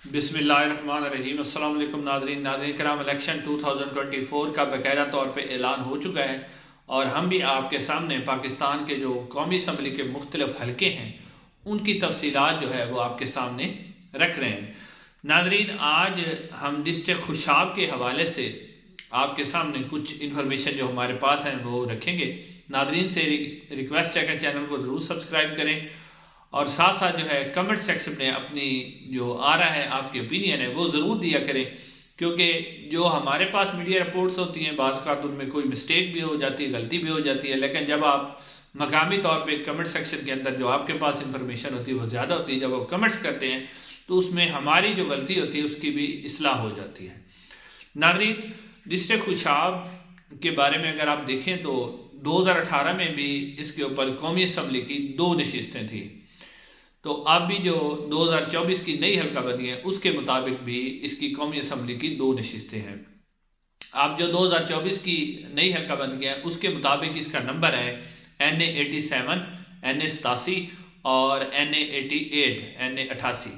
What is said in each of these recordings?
بسم اللہ الرحمن الرحیم۔ السلام علیکم ناظرین کرام، الیکشن 2024 کا باقاعدہ طور پہ اعلان ہو چکا ہے اور ہم بھی آپ کے سامنے پاکستان کے جو قومی اسمبلی کے مختلف حلقے ہیں ان کی تفصیلات جو ہے وہ آپ کے سامنے رکھ رہے ہیں۔ ناظرین، آج ہم ڈسٹرکٹ خوشاب کے حوالے سے آپ کے سامنے کچھ انفارمیشن جو ہمارے پاس ہیں وہ رکھیں گے۔ ناظرین سے ریکویسٹ ہے کہ چینل کو ضرور سبسکرائب کریں اور ساتھ ساتھ جو ہے کمنٹ سیکشن میں اپنی جو آ رہا ہے آپ کی اپینین ہے وہ ضرور دیا کریں، کیونکہ جو ہمارے پاس میڈیا رپورٹس ہوتی ہیں بعض اوقات ان میں کوئی مسٹیک بھی ہو جاتی ہے، غلطی بھی ہو جاتی ہے، لیکن جب آپ مقامی طور پہ کمنٹ سیکشن کے اندر جو آپ کے پاس انفارمیشن ہوتی ہے وہ زیادہ ہوتی ہے، جب آپ کمنٹس کرتے ہیں تو اس میں ہماری جو غلطی ہوتی ہے اس کی بھی اصلاح ہو جاتی ہے۔ ناظرین، ڈسٹرکٹ خوشاب کے بارے میں اگر آپ دیکھیں تو 2018 میں بھی اس کے اوپر قومی اسمبلی کی 2 نشستیں تھیں، تو اب بھی جو 2024 کی نئی حلقہ بندی ہے اس کے مطابق بھی اس کی قومی اسمبلی کی 2 نشستیں ہیں۔ اب جو 2024 کی نئی حلقہ بندی ہے اس کے مطابق اس کا نمبر ہے NA87، NA87 اور NA88، NA88،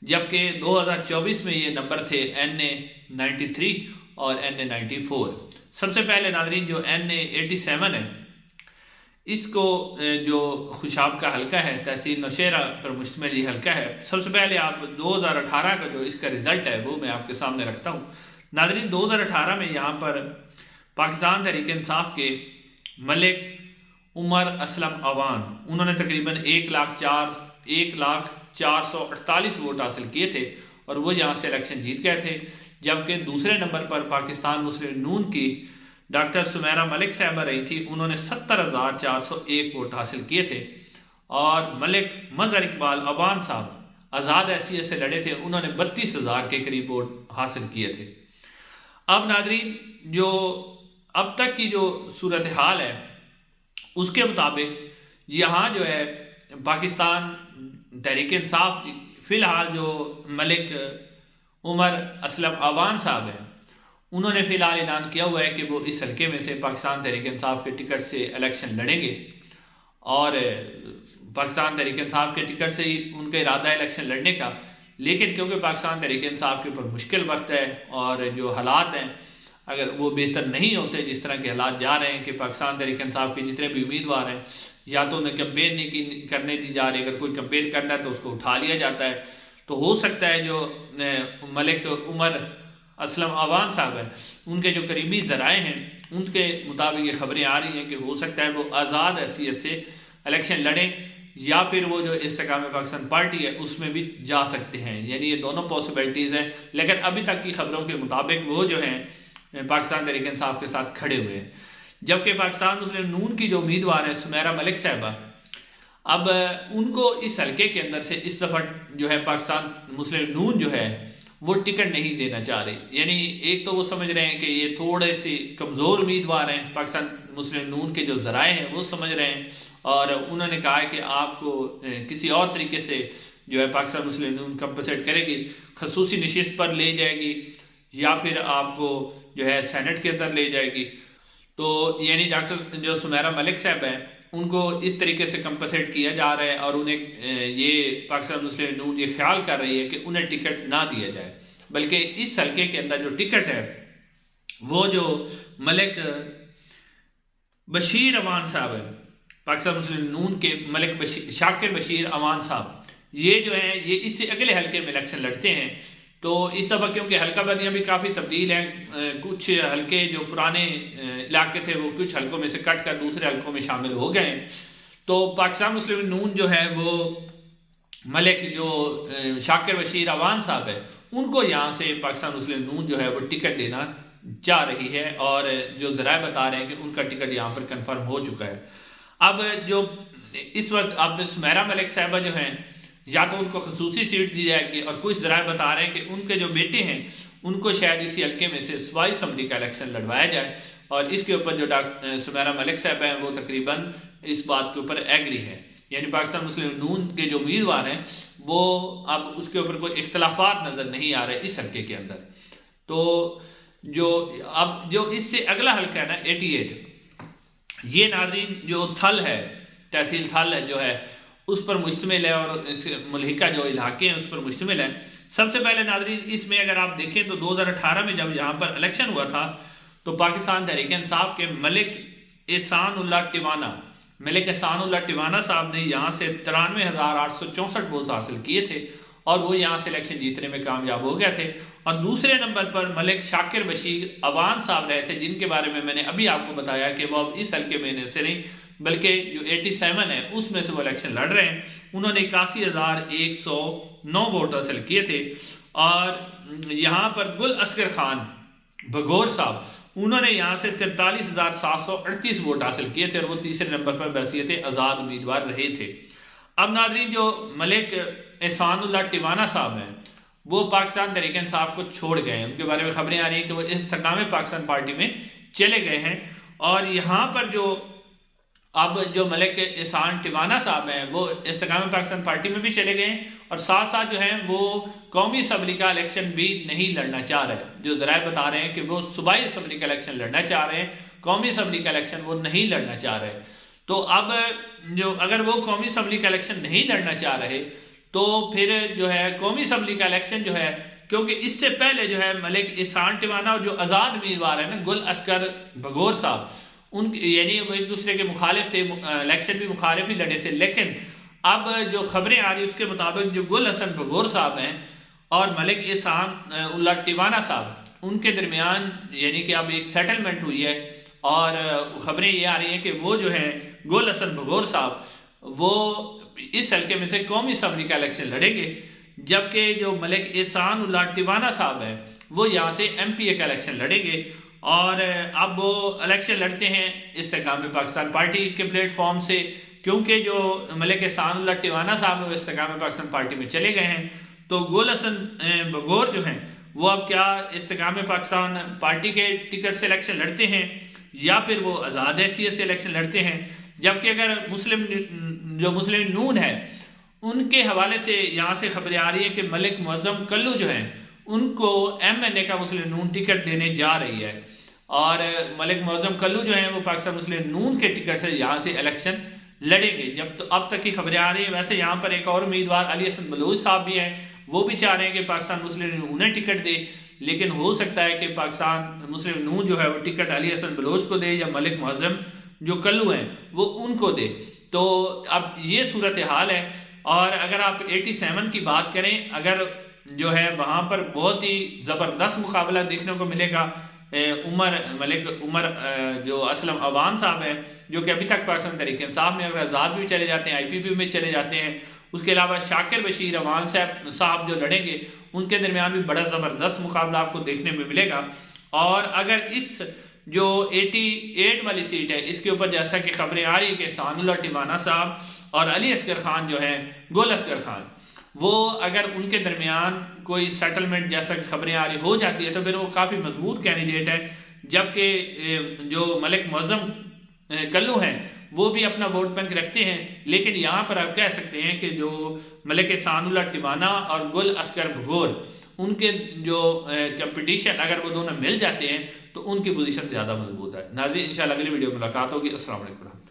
جبکہ 2024 میں یہ نمبر تھے NA93 اور NA94۔ سب سے پہلے ناظرین جو NA87 ہے اس کو جو خوشاب کا حلقہ ہے، تحصیل نوشہرہ پر مشتمل یہ حلقہ ہے۔ سب سے پہلے آپ 2018 کا جو اس کا رزلٹ ہے وہ میں آپ کے سامنے رکھتا ہوں۔ ناظرین، 2018 میں یہاں پر پاکستان تحریک انصاف کے ملک عمر اسلم اوان انہوں نے تقریباً 1,04,48 ووٹ حاصل کیے تھے اور وہ یہاں سے الیکشن جیت گئے تھے، جبکہ دوسرے نمبر پر پاکستان مسلم نون کی ڈاکٹر سمیرہ ملک صاحبہ رہی تھی، انہوں نے 70,401 ووٹ حاصل کیے تھے، اور ملک مظہر اقبال اوان صاحب آزاد حیثیت سے لڑے تھے، انہوں نے 32,000 کے قریب ووٹ حاصل کیے تھے۔ اب ناظرین، جو اب تک کی جو صورتحال ہے اس کے مطابق یہاں جو ہے پاکستان تحریک انصاف فی الحال جو ملک عمر اسلم اوان صاحب ہیں انہوں نے فی الحال اعلان کیا ہوا ہے کہ وہ اس حلقے میں سے پاکستان تحریک انصاف کے ٹکٹ سے الیکشن لڑیں گے، اور پاکستان تحریک انصاف کے ٹکٹ سے ہی ان کا ارادہ ہے الیکشن لڑنے کا، لیکن کیونکہ پاکستان تحریک انصاف کے اوپر مشکل وقت ہے اور جو حالات ہیں اگر وہ بہتر نہیں ہوتے، جس طرح کے حالات جا رہے ہیں کہ پاکستان تحریک انصاف کے جتنے بھی امیدوار ہیں یا تو انہیں کمپین نہیں کرنے دی جا رہی، اگر کوئی کمپین کرنا ہے تو اس کو اٹھا لیا جاتا ہے، تو ہو سکتا ہے جو ملک عمر اسلم اوان صاحب ہیں ان کے جو قریبی ذرائع ہیں ان کے مطابق یہ خبریں آ رہی ہیں کہ ہو سکتا ہے وہ آزاد حیثیت سے الیکشن لڑیں، یا پھر وہ جو استحکام پاکستان پارٹی ہے اس میں بھی جا سکتے ہیں، یعنی یہ دونوں پاسبلٹیز ہیں، لیکن ابھی تک کی خبروں کے مطابق وہ جو ہیں پاکستان تحریک انصاف کے ساتھ کھڑے ہوئے ہیں۔ جبکہ پاکستان مسلم نون کی جو امیدوار ہیں سمیرہ ملک صاحبہ، اب ان کو اس حلقے کے اندر سے اس دفعہ جو ہے پاکستان مسلم نون جو ہے وہ ٹکٹ نہیں دینا چاہ رہے، یعنی ایک تو وہ سمجھ رہے ہیں کہ یہ تھوڑے سے کمزور امیدوار ہیں، پاکستان مسلم نون کے جو ذرائع ہیں وہ سمجھ رہے ہیں، اور انہوں نے کہا ہے کہ آپ کو کسی اور طریقے سے جو ہے پاکستان مسلم نون کمپنسیٹ کرے گی، خصوصی نشست پر لے جائے گی یا پھر آپ کو جو ہے سینٹ کے اندر لے جائے گی، تو یعنی ڈاکٹر جو سمیرہ ملک صاحب ہیں ان کو اس طریقے سے کمپنسیٹ کیا جا رہا ہے، اور انہیں یہ پاکستان مسلم نون یہ خیال کر رہی ہے کہ انہیں ٹکٹ نہ دیا جائے، بلکہ اس حلقے کے اندر جو ٹکٹ ہے وہ جو ملک بشیر اوان صاحب ہے، پاکستان مسلم نون کے ملک شاکر بشیر اوان صاحب، یہ جو ہیں یہ اس سے اگلے حلقے میں الیکشن لڑتے ہیں۔ تو اس دفعہ کیونکہ حلقہ بندیاں بھی کافی تبدیل ہیں، کچھ حلقے جو پرانے علاقے تھے وہ کچھ حلقوں میں سے کٹ کر دوسرے حلقوں میں شامل ہو گئے ہیں، تو پاکستان مسلم نون جو ہے وہ ملک جو شاکر بشیر اوان صاحب ہے ان کو یہاں سے پاکستان مسلم نون جو ہے وہ ٹکٹ دینا چاہ رہی ہے، اور جو ذرائع بتا رہے ہیں کہ ان کا ٹکٹ یہاں پر کنفرم ہو چکا ہے۔ اب جو اس وقت اب سمیرہ ملک صاحبہ جو ہیں یا تو ان کو خصوصی سیٹ دی جائے گی، اور کچھ ذرائع بتا رہے ہیں کہ ان کے جو بیٹے ہیں ان کو شاید اسی حلقے میں سے صوبائی اسمبلی کا الیکشن لڑوایا جائے، اور اس کے اوپر جو سمیرہ ملک صاحب ہیں وہ تقریباً اس بات کے اوپر ایگری ہے، یعنی پاکستان مسلم نون کے جو امیدوار ہیں وہ اب اس کے اوپر کوئی اختلافات نظر نہیں آ رہے اس حلقے کے اندر۔ تو جو اس سے اگلا حلقہ ہے نا 88، یہ ناظرین جو تھل ہے، تحصیل تھل ہے جو ہے اس پر مشتمل ہے اور اس ملحقہ جو علاقے ہیں اس پر مشتمل ہے۔ سب سے پہلے ناظرین اس میں اگر آپ دیکھیں تو 2018 میں جب یہاں پر الیکشن ہوا تھا تو پاکستان تحریک انصاف کے ملک احسان اللہ ٹیوانہ صاحب نے یہاں سے 93,864 ووٹس حاصل کیے تھے اور وہ یہاں سے الیکشن جیتنے میں کامیاب ہو گئے تھے۔ اور دوسرے نمبر پر ملک شاکر بشیر اوان صاحب رہے تھے، جن کے بارے میں نے ابھی آپ کو بتایا کہ وہ اب اس حلقے میں سے نہیں بلکہ جو 87 ہے اس میں سے وہ الیکشن لڑ رہے ہیں۔ انہوں نے 81,109 ووٹ حاصل کیے تھے۔ اور یہاں پر گل اصغر خان بھگور صاحب، انہوں نے یہاں سے 43,738 ووٹ حاصل کیے تھے اور وہ تیسرے نمبر پر بحیثیت آزاد امیدوار رہے تھے۔ اب ناظرین جو ملک احسان اللہ ٹیوانہ صاحب ہیں وہ پاکستان تحریک انصاف کو چھوڑ گئے ہیں، ان کے بارے میں خبریں آ رہی ہیں کہ وہ استحکام پاکستان پارٹی میں چلے گئے ہیں۔ اور یہاں پر اب جو ملک احسان ٹیوانہ صاحب ہیں وہ استحکام پاکستان پارٹی میں بھی چلے گئے ہیں اور ساتھ ساتھ جو ہیں وہ قومی اسمبلی کا الیکشن بھی نہیں لڑنا چاہ رہے، جو ذرائع بتا رہے ہیں کہ وہ صوبائی اسمبلی کا الیکشن لڑنا چاہ رہے ہیں، قومی اسمبلی کا الیکشن وہ نہیں لڑنا چاہ رہے۔ تو اب اگر وہ قومی اسمبلی کا الیکشن نہیں لڑنا چاہ رہے تو پھر جو ہے قومی اسمبلی کا الیکشن جو ہے، کیونکہ اس سے پہلے جو ہے ملک احسان ٹیوانہ اور جو آزاد امیدوار ہیں نا گل اصغر بھگور صاحب، یعنی وہ ایک دوسرے کے مخالف تھے، الیکشن بھی مخالف ہی لڑے تھے، لیکن اب جو خبریں آ رہی اس کے مطابق جو گل حسن بھگور صاحب ہیں اور ملک احسان اللہ ٹیوانہ صاحب ان کے درمیان یعنی کہ اب ایک سیٹلمنٹ ہوئی ہے اور خبریں یہ آ رہی ہیں کہ وہ جو ہیں گل حسن بھگور صاحب وہ اس حلقے میں سے قومی اسمبلی کا الیکشن لڑیں گے، جبکہ جو ملک احسان اللہ ٹیوانہ صاحب ہیں وہ یہاں سے ایم پی اے کا الیکشن لڑیں گے۔ اور اب وہ الیکشن لڑتے ہیں استحکام پاکستان پارٹی کے پلیٹ فارم سے، کیونکہ جو ملک احسان اللہ ٹیوانہ صاحب وہ استحکام پاکستان پارٹی میں چلے گئے ہیں، تو گل حسن بھگور جو ہیں وہ اب کیا استحکام پاکستان پارٹی کے ٹکٹ سے الیکشن لڑتے ہیں یا پھر وہ آزاد حیثیت سے الیکشن لڑتے ہیں۔ جبکہ اگر مسلم نون ہے ان کے حوالے سے یہاں سے خبریں آ رہی ہیں کہ ملک معظم کلو جو ہیں ان کو ایم این اے کا مسلم نون ٹکٹ دینے جا رہی ہے، اور ملک معظم کلو جو ہیں وہ پاکستان مسلم نون کے ٹکٹ سے یہاں سے الیکشن لڑیں گے۔ جب تو اب تک کی خبریں آ رہی ہیں، ویسے یہاں پر ایک اور امیدوار علی حسن بلوچ صاحب بھی ہیں، وہ بھی چاہ رہے ہیں کہ پاکستان مسلم نون انہیں ٹکٹ دے، لیکن ہو سکتا ہے کہ پاکستان مسلم نون جو ہے وہ ٹکٹ علی حسن بلوچ کو دے یا ملک معظم جو کلو ہیں وہ ان کو دے۔ تو اب یہ صورتحال ہے۔ اور اگر آپ 87 کی بات کریں، اگر جو ہے وہاں پر بہت ہی زبردست مقابلہ دیکھنے کو ملے گا۔ ملک عمر جو اسلم اوان صاحب ہیں جو کہ ابھی تک پاکستان تحریک انصاف میں اگر آزاد بھی چلے جاتے ہیں، آئی پی پی میں چلے جاتے ہیں، اس کے علاوہ شاکر بشیر اوان صاحب جو لڑیں گے ان کے درمیان بھی بڑا زبردست مقابلہ آپ کو دیکھنے میں ملے گا۔ اور اگر اس جو 88 والی سیٹ ہے اس کے اوپر جیسا کہ خبریں آ رہی ہیں کہ احسان اللہ ٹیوانہ صاحب اور علی اصغر خان جو ہیں گل اصغر خان، وہ اگر ان کے درمیان کوئی سیٹلمنٹ جیسا کہ خبریں آ رہی ہو جاتی ہے تو پھر وہ کافی مضبوط کینڈیڈیٹ ہے، جبکہ جو ملک معظم کلو ہیں وہ بھی اپنا ووٹ بینک رکھتے ہیں۔ لیکن یہاں پر آپ کہہ سکتے ہیں کہ جو ملک احسان اللہ ٹیوانہ اور گل اصغر بھگور ان کے جو کمپٹیشن اگر وہ دونوں مل جاتے ہیں تو ان کی پوزیشن زیادہ مضبوط ہے۔ ناظرین انشاءاللہ اگلی ویڈیو میں ملاقات ہوگی۔ السلام علیکم۔